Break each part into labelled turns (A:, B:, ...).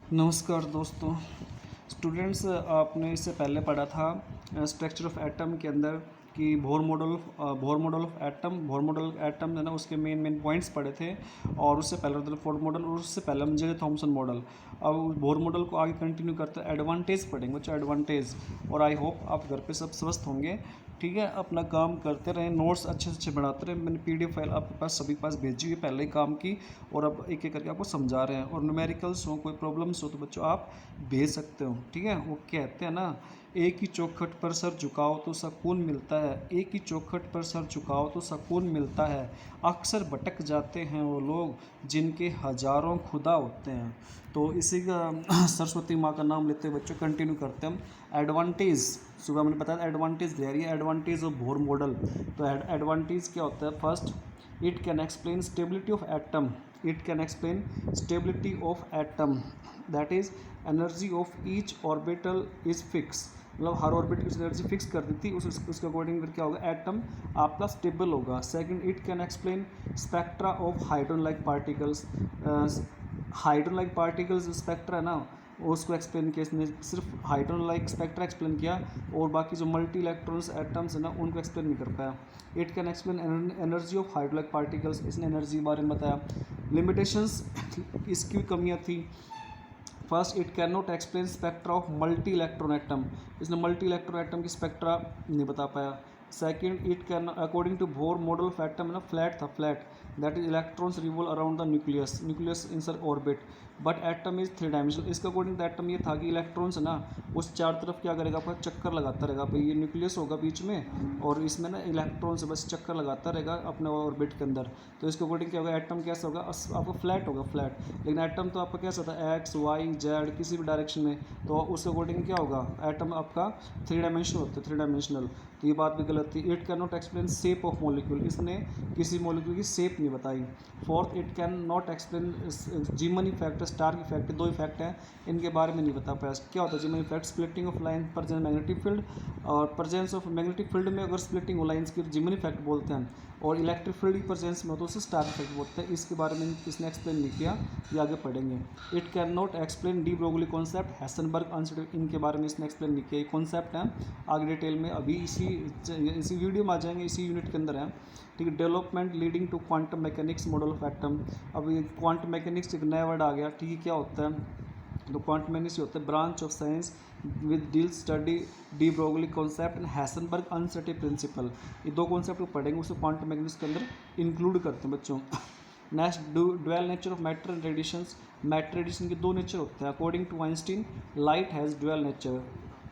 A: नमस्कार दोस्तों। स्टूडेंट्स, आपने इससे पहले पढ़ा था स्ट्रक्चर ऑफ एटम के अंदर कि बोर मॉडल ऑफ एटम है ना, उसके मेन पॉइंट्स पढ़े थे। और उससे पहले रदरफोर्ड मॉडल और उससे पहले हम जे थॉमसन मॉडल। अब बोर मॉडल को आगे कंटिन्यू करते हैं, एडवांटेज पढ़ेंगे बच्चों, एडवांटेज। और आई होप आप घर पे सब स्वस्थ होंगे। ठीक है, अपना काम करते रहें, नोट्स अच्छे से अच्छे बनाते रहें। मैंने पीडीएफ फाइल आपके पास सभी के पास भेजी हुई पहले ही काम की, और अब एक एक करके आपको समझा रहे हैं। और न्यूमेरिकल्स हो, कोई प्रॉब्लम्स हो तो बच्चों आप भेज सकते हो। ठीक है, वो कहते हैं ना, एक ही चौखट पर सर झुकाओ तो सुकून मिलता है, एक ही चौखट पर सर झुकाओ तो सुकून मिलता है। अक्सर भटक जाते हैं वो लोग जिनके हजारों खुदा होते हैं। तो इसी का सरस्वती माँ का नाम लेते हुए बच्चों कंटिन्यू करते हैं हम। एडवांटेज, सुबह मैंने बताया एडवांटेज दे रही है, एडवांटेज ऑफ बोर मॉडल। तो एडवांटेज क्या होता है? First, it can explain stability of atom. It can explain stability of atom, that is energy of each orbital is fix. मतलब हर ऑर्बिट की एनर्जी फिक्स कर दी थी, उसके अकॉर्डिंग फिर क्या होगा, एटम आपका स्टेबल होगा। Second, it can explain spectra of hydrogen like particles. Hydrogen like particles spectra है ना, उसको एक्सप्लेन किया इसने, सिर्फ हाइड्रोन लाइक स्पेक्ट्रा एक्सप्लेन किया, और बाकी जो मल्टी इलेक्ट्रॉन्स एटम्स है ना उनको एक्सप्लेन नहीं कर पाया। It can explain energy of hydrogen like particles, इसने एनर्जी के बारे में बताया। लिमिटेशंस, इसकी कमियाँ थी। First, it can not explain spectra of multi electron atom, इसने मल्टी इलेक्ट्रॉन एटम की स्पेक्ट्रा नहीं बता पाया। Second, it can according to Bohr model of atom है ना, फ्लैट था, flat, that is electrons revolve around the nucleus, nucleus in sir orbit, but atom is three dimensional. इसका according to atom ये था कि इलेक्ट्रॉन्स है ना, उस चार तरफ क्या करेगा, आपका चक्कर लगाता रहेगा। भाई ये न्यूक्लियस होगा बीच में, और इसमें ना इलेक्ट्रॉन से बस चक्कर लगाता रहेगा अपने ऑर्बिट के अंदर। तो इसके अकॉर्डिंग क्या होगा, एटम कैसा होगा, आपका फ्लैट होगा, फ्लैट। लेकिन एटम तो आपका कैसा था, एक्स वाई जेड किसी भी डायरेक्शन में, तो उसके अकॉर्डिंग क्या होगा, एटम आपका थ्री डायमेंशनल होता है, थ्री डायमेंशनल। तो ये बात भी गलत थी। It can not explain shape of molecule, इसने किसी मॉलिक्यूल की शेप नहीं बताई। Fourth, it can not explain जीमन effect, star effect, दो इफेक्ट हैं, इनके बारे में नहीं बता पाया। क्या होता है जीमन effect? Splitting of line, presence magnetic field, और प्रेजेंस ऑफ मैग्नेटिक फील्ड में अगर स्प्लिटिंग हो लाइन्स की जीमन इफेक्ट बोलते हैं, और इलेक्ट्रिक फील्ड की प्रेजेंस में हो तो उसे स्टार इफेक्ट बोलते हैं। इसके बारे में इसने एक्सप्लेन नहीं किया, ये आगे पढ़ेंगे। It can not explain de Broglie concept, Heisenberg unstable, इनके बारे में इसने एक्सप्लेन नहीं किया। ये कॉन्सेप्ट हैं, आगे डिटेल में अभी इसी वीडियो में आ जाएंगे, इसी यूनिट के अंदर है। ठीक है, development leading to quantum mechanics model of atom. अब ये क्वांटम मैकेनिक्स एक नया वर्ड आ गया। ठीक है, क्या होता है? तो क्वांटम मैकेनिक्स होता है branch of science with deal study de Broglie concept and Heisenberg uncertain principle. ये दो कॉन्सेप्ट को पढ़ेंगे, उसे क्वांटम मैकेनिक्स के अंदर इंक्लूड करते हैं बच्चों। Next, dual nature of matter and radiations. Matter radiation के दो नेचर होते हैं according to Einstein. Light has dual nature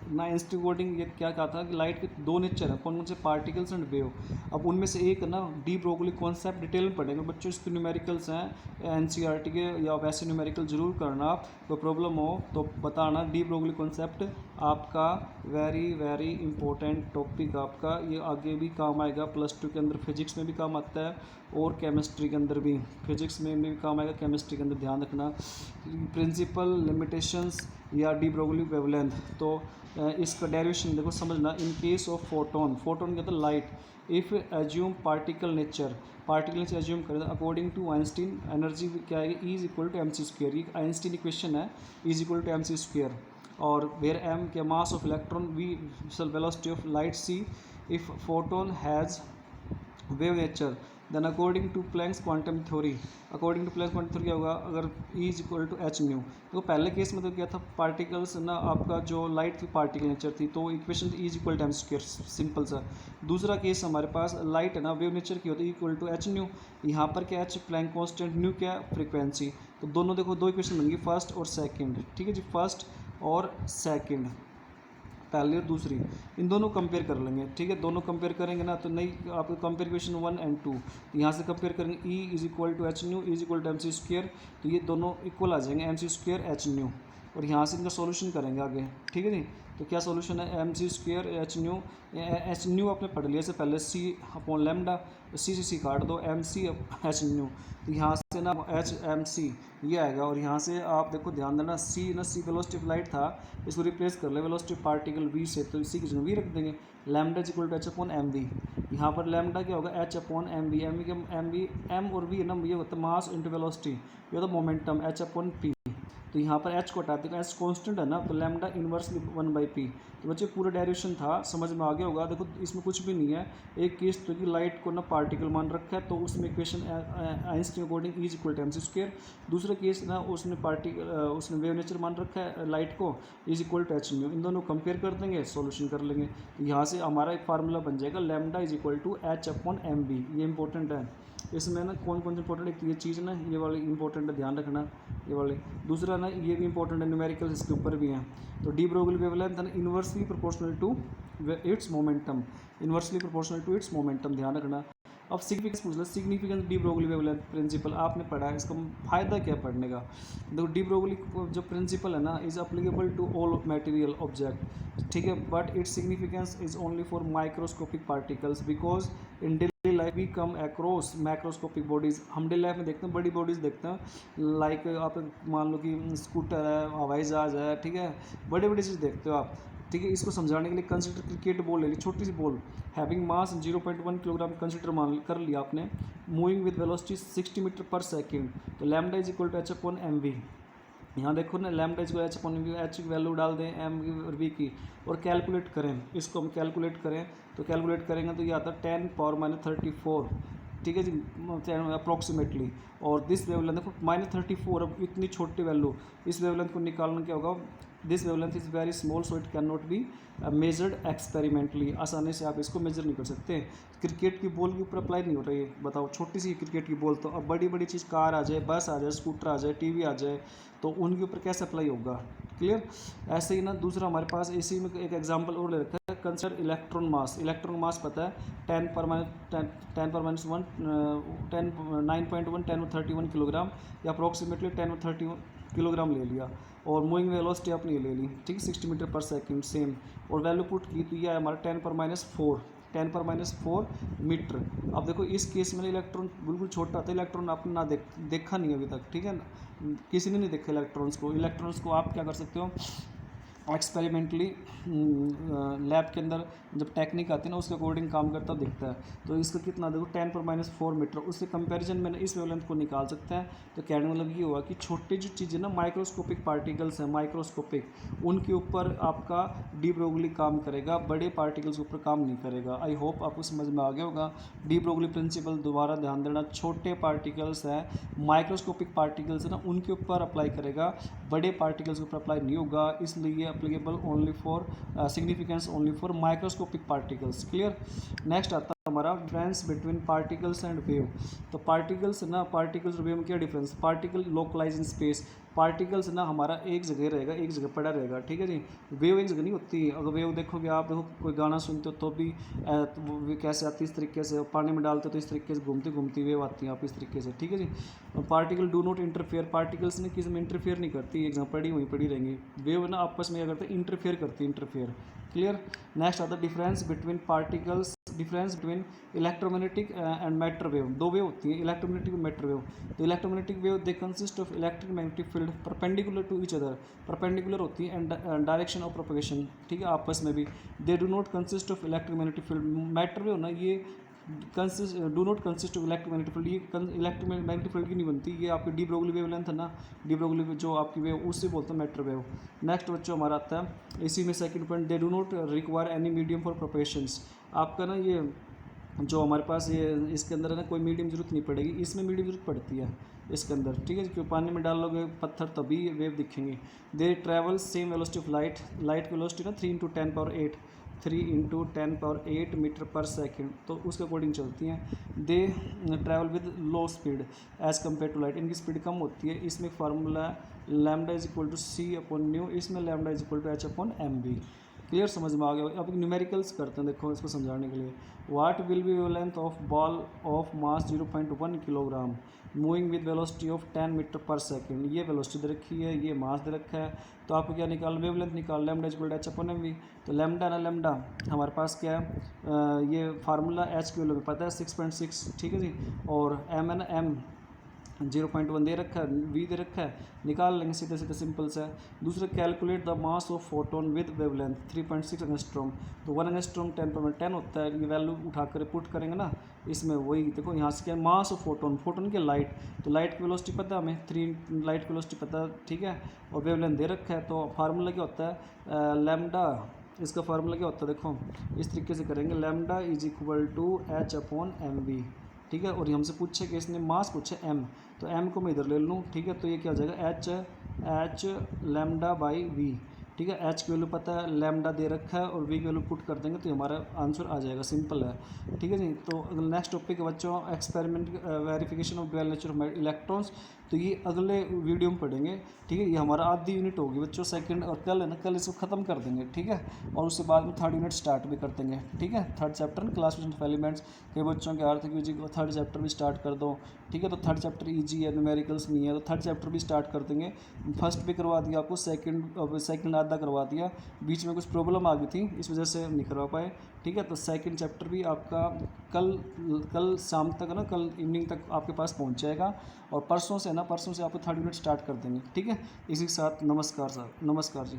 A: ना, आइंस्टीन अकॉर्डिंग ये क्या कहा था कि लाइट के दो नेचर हैं, कौन कौन से? Particles and wave. अब उनमें से एक ना डी ब्रोगली कॉन्सेप्ट डिटेल में पढ़ेंगे बच्चों, इसके न्यूमेरिकल्स हैं एनसीईआरटी के, या वैसे न्यूमेरिकल जरूर करना। आप कोई प्रॉब्लम हो तो बताना। डी ब्रोगली कॉन्सेप्ट आपका वेरी वेरी इंपॉर्टेंट टॉपिक आपका, ये आगे भी काम आएगा। +2 के अंदर फिजिक्स में भी काम आता है, और केमिस्ट्री के अंदर भी, फिजिक्स में भी काम आएगा, केमिस्ट्री के अंदर ध्यान रखना। प्रिंसिपल, लिमिटेशंस या डी ब्रोगली वेवलेंथ। तो इसका डेरिवेशन देखो समझना। In case of photon, photon कहता है light, if assume particle nature, particle nature assume करें अकॉर्डिंग टू आइंस्टीन, एनर्जी क्या आएगी, is equal to m c square. ये आइंस्टीन इक्वेशन है, is equal to m c square. और where m के mass of electron, v velocity of light, c if photon has wave nature, then according to Planck's quantum theory, according to Planck's quantum theory क्या होगा, अगर E is equal to H nu. तो पहले case में तो क्या था, particles ना, आपका जो लाइट की पार्टिकल नेचर थी, तो equation E is equal to m square, simple सा। दूसरा केस हमारे पास लाइट है ना, वेव नेचर की होती है इक्वल टू एच न्यू। यहाँ पर क्या, एच प्लैंक कॉन्स्टेंट, न्यू क्या, फ्रिक्वेंसी। तो दोनों देखो, दो इक्वेशन बनेंगी, फर्स्ट और सेकेंड। ठीक है जी, फर्स्ट और सेकेंड, पहली और दूसरी, इन दोनों कंपेयर कर लेंगे। ठीक है, दोनों कंपेयर करेंगे ना, तो नहीं आपको कंपेयर क्वेश्चन 1 एंड 2, तो यहाँ से कंपेयर करेंगे, E is equal to H nu is equal to m c square, तो ये दोनों इक्वल आ जाएंगे, m c square h nu. और यहाँ से इनका सॉल्यूशन करेंगे आगे। ठीक है जी, तो क्या सॉल्यूशन है, m c square h nu आपने पढ़ लिया से पहले, सी अपॉन लेमडा, सी से सी काट दो, एम सी एच न्यू, तो यहाँ से ना एच एम सी ये आएगा। और यहाँ से आप देखो ध्यान देना, सी ना, सी वेलोसिटी ऑफ लाइट था, इसको रिप्लेस कर ले वेलोसिटी ऑफ पार्टिकल वी से, तो इसी की जगह वी रख देंगे। Lambda is equal to H upon M we, यहाँ पर लैम्डा क्या होगा, h upon M v. M v के एम वी, एम और वी है ना, ये होता है मास इंटू वेलोसिटी, ये होता है मोमेंटम, एच अपॉन पी। तो यहाँ पर एच को हटा देगा, एच कॉन्स्टेंट है ना, तो लैम्डा इनवर्सली 1/p। तो बच्चे पूरा डेरिवेशन था, समझ में आ गया होगा। देखो इसमें कुछ भी नहीं है, एक केस तो कि लाइट को ना पार्टिकल मान रखा है, तो उसमें equation Einstein according is equal to mc square. दूसरा केस ना उसने उसने वेव नेचर मान रखा है लाइट को, is equal to H nu. इन दोनों कंपेयर कर देंगे, सॉल्यूशन कर लेंगे। तो यहाँ से हमारा एक फार्मूला बन जाएगा lambda is equal to H upon M b. ये इंपॉर्टेंट है, इसमें ना कौन कौन सी इंपॉर्टेंट, एक ये चीज़ ना ये वाली इंपॉर्टेंट है, ध्यान रखना ये वाली। दूसरा ना ये भी इंपॉर्टेंट है, न्यूमेरिकल इसके ऊपर भी हैं। तो डी ब्रोगली वेवलेंथ है inversely proportional to its momentum, inversely proportional to its momentum, ध्यान रखना। अब सिग्निफिकेंस पूछ लो, significance de Broglie wavelength principle आपने पढ़ा है, इसका फ़ायदा क्या पढ़ने का। देखो डी ब्रोगली जो प्रिंसिपल है ना is applicable to all material object, ठीक है, but its significance is only for microscopic particles because in daily life we come across macroscopic bodies. हम डेली लाइफ में देखते हैं बड़ी बॉडीज़ देखते हैं, लाइक आप मान लो कि स्कूटर है, हवाई जहाज़ है, ठीक है, बड़ी बड़ी चीज़ देखते हो आप, ठीक है। इसको समझाने के लिए कंसिडर क्रिकेट बॉल ले ली, छोटी सी ball having mass 0.1 kilogram consider मान कर लिया आपने, moving with velocity 60 metre per second. तो lambda is equal to H upon M we. यहाँ देखो ना lambda is equal H upon V, H की वैल्यू डाल दें एम और वी की, और कैलकुलेट करें, इसको हम कैलकुलेट करें तो कैलकुलेट करेंगे तो ये आता है 10⁻34, ठीक है जी, अप्रॉक्सीमेटली। और दिस वेवलेंथ देखो -34, अब इतनी छोटी वैल्यू, इस वेवलेंथ को निकालना क्या होगा, this wavelength is very small so it can not be measured experimentally, आसानी से आप इसको मेजर नहीं कर सकते। क्रिकेट की बॉल के ऊपर अप्लाई नहीं हो रही है, बताओ छोटी सी क्रिकेट की बॉल, तो अब बड़ी बड़ी चीज़ कार आ जाए, बस आ जाए, स्कूटर आ जाए, टीवी आ जाए, तो उनके ऊपर कैसे अप्लाई होगा, क्लियर। ऐसे ही ना दूसरा हमारे पास इसी में एक एग्जांपल और ले रखा है, consider electron mass. Electron mass पता है 9.1 किलोग्राम या अप्रॉक्सीमेटली 10 किलोग्राम ले लिया, और मूविंग वेलोसिटी आपने ये ले ली, ठीक है, 60 मीटर पर सेकंड सेम, और वैल्यू पुट की तो ये है हमारा 10⁻⁴ मीटर। अब देखो इस केस में इलेक्ट्रॉन बिल्कुल छोटा था, इलेक्ट्रॉन आपने ना देखा नहीं अभी तक, ठीक है ना, किसी ने नहीं देखा इलेक्ट्रॉन्स को। इलेक्ट्रॉन्स को आप क्या कर सकते हो, एक्सपेरिमेंटली लैब के अंदर जब टेक्निक आती है ना उसके अकॉर्डिंग काम करता दिखता है। तो इसका कितना देखो 10⁻⁴ मीटर, उससे कंपैरिजन में इस वेवलेंथ को निकाल सकते हैं। तो कहने मतलब ये हुआ कि छोटी जो चीज़ें ना माइक्रोस्कोपिक पार्टिकल्स हैं, माइक्रोस्कोपिक, उनके ऊपर आपका डी ब्रोगली काम करेगा, बड़े पार्टिकल्स के ऊपर काम नहीं करेगा। आई होप आपको समझ में आ गया होगा। डी ब्रोगली प्रिंसिपल दोबारा ध्यान देना, छोटे पार्टिकल्स हैं, माइक्रोस्कोपिक पार्टिकल्स है ना, उनके ऊपर अप्लाई करेगा, बड़े पार्टिकल्स के ऊपर अप्लाई नहीं होगा, इसलिए applicable only for significance only for microscopic particles, clear। Next आता है हमारा difference between particles and wave. तो पार्टिकल्स ना, पार्टिकल्स और वेव में क्या difference, particle localise in space, particles ना हमारा एक जगह रहेगा, एक जगह पड़ा रहेगा, ठीक है जी। वेव एक जगह नहीं होती, अगर वेव देखोगे आप, देखो कोई गाना सुनते हो तो भी वो कैसे आती है, इस तरीके से, पानी में डालते हो तो इस तरीके से घूमती घूमती वेव आती है आप इस तरीके से, ठीक है जी। Particle do not interfere, particles ने किसी में इंटरफेयर नहीं करती, एक जगह पड़ी वहीं पड़ी रहेंगी। वेव ना आपस में क्या करते हैं, इंटरफेयर करती है, इंटरफेयर, क्लियर। नेक्स्ट आता है difference between particles, difference between electromagnetic and matter wave. दो वेव होती है, इलेक्ट्रोमैग्नेटिक और मैटर वेव। तो electromagnetic wave they consist of electric magnetic field perpendicular to each other, perpendicular होती है एंड डायरेक्शन ऑफ प्रोपगेशन, ठीक है, आपस में भी। दे do not consist of electric magnetic field, matter wave ना ये do not consist of electromagnetic field, ये इलेक्ट्रोमैग्नेटिक फील्ड की नहीं बनती, ये आपकी डी ब्रोगली वेवलेंथ है ना, डी ब्रोगली जो आपकी वेव उससे बोलते हैं मैटर वेव। नेक्स्ट बच्चों हमारा आता है इसी में second point, they do not require any medium for propagations. आपका ना ये जो हमारे पास ये इसके अंदर है ना, कोई मीडियम जरूरत नहीं पड़ेगी, इसमें मीडियम जरूरत पड़ती है इसके अंदर, ठीक है, क्योंकि पानी में डालोगे पत्थर तभी वेव दिखेंगे। दे travel same velocity of light, light की वेलोसिटी ना 3 × 10⁸ मीटर पर सेकेंड, तो उसके अकॉर्डिंग चलती हैं। They travel with low speed as compared to light, इनकी स्पीड कम होती है। इसमें formula lambda is equal to C upon nu, इसमें lambda is equal to H upon M B, clear, समझ में आ गया। अब न्यूमेरिकल्स करते हैं, देखो इसको समझाने के लिए। What will be wavelength of ball of mass 0.1 kilogram moving with velocity of 10 metre per second. ये वेलोसिटी दे रखी है, ये मास दे रखा है, तो आपको क्या निकाल, वेवलेंथ निकाल, lambda is equal to H upon M v. तो लैम्डा ना, लैम्डा हमारे पास क्या है, ये फार्मूला एच की वैल्यू में पता है 6.6, ठीक है जी, और एम है ना, एम 0.1 दे रखा है, वी दे रखा है, निकाल लेंगे सीधे सीधे, सिंपल सा है। दूसरा calculate the mass of photon with wavelength 3.6 angstrom. तो 1 एंगस्ट्रॉम 10 होता है, ये वैल्यू उठा कर पुट करेंगे ना, इसमें वही देखो यहाँ से क्या मास ऑफ फोटोन, फोटोन की लाइट, तो लाइट की वेलोसिटी पता है हमें 3 लाइट की वेलोसिटी पता है, ठीक है। और वेवलेंथ दे रखा है, तो फार्मूला क्या होता है लैम्डा, इसका फार्मूला क्या होता है देखो इस तरीके से करेंगे, lambda is equal to h/mv, ठीक है। और ये हमसे पूछे कि इसने मास पूछे m, तो m को मैं इधर ले लूँ, ठीक है। तो ये क्या हो जाएगा h लैम्डा बाई v, ठीक है। h की वैल्यू पता है, लैम्डा दे रखा है, और v की वैल्यू पुट कर देंगे तो हमारा आंसर आ जाएगा, सिंपल है, ठीक है जी। तो नेक्स्ट टॉपिक है बच्चों experiment verification of dual nature of electrons, तो ये अगले वीडियो में पढ़ेंगे, ठीक है। ये हमारा आधी यूनिट होगी बच्चों, सेकंड, और कल है ना, कल इसको ख़त्म कर देंगे, ठीक है। और उसके बाद में थर्ड यूनिट स्टार्ट भी कर देंगे, ठीक है। Third chapter classification of elements, कई बच्चों के आर्थिक जी को थर्ड चैप्टर भी स्टार्ट कर दो, ठीक है। तो थर्ड चैप्टर ईजी है, न्यूमेरिकल्स नहीं है, तो थर्ड चैप्टर भी स्टार्ट कर देंगे। फर्स्ट भी करवा दिया आपको, सेकंड आधा करवा दिया, बीच में कुछ प्रॉब्लम आ गई थी इस वजह से नहीं करवा पाए, ठीक है। तो सेकंड चैप्टर भी आपका कल शाम तक ना, कल इवनिंग तक आपके पास पहुंच जाएगा, और परसों से आपको थर्ड यूनिट स्टार्ट कर देंगे, ठीक है। इसी के साथ नमस्कार सर, नमस्कार जी।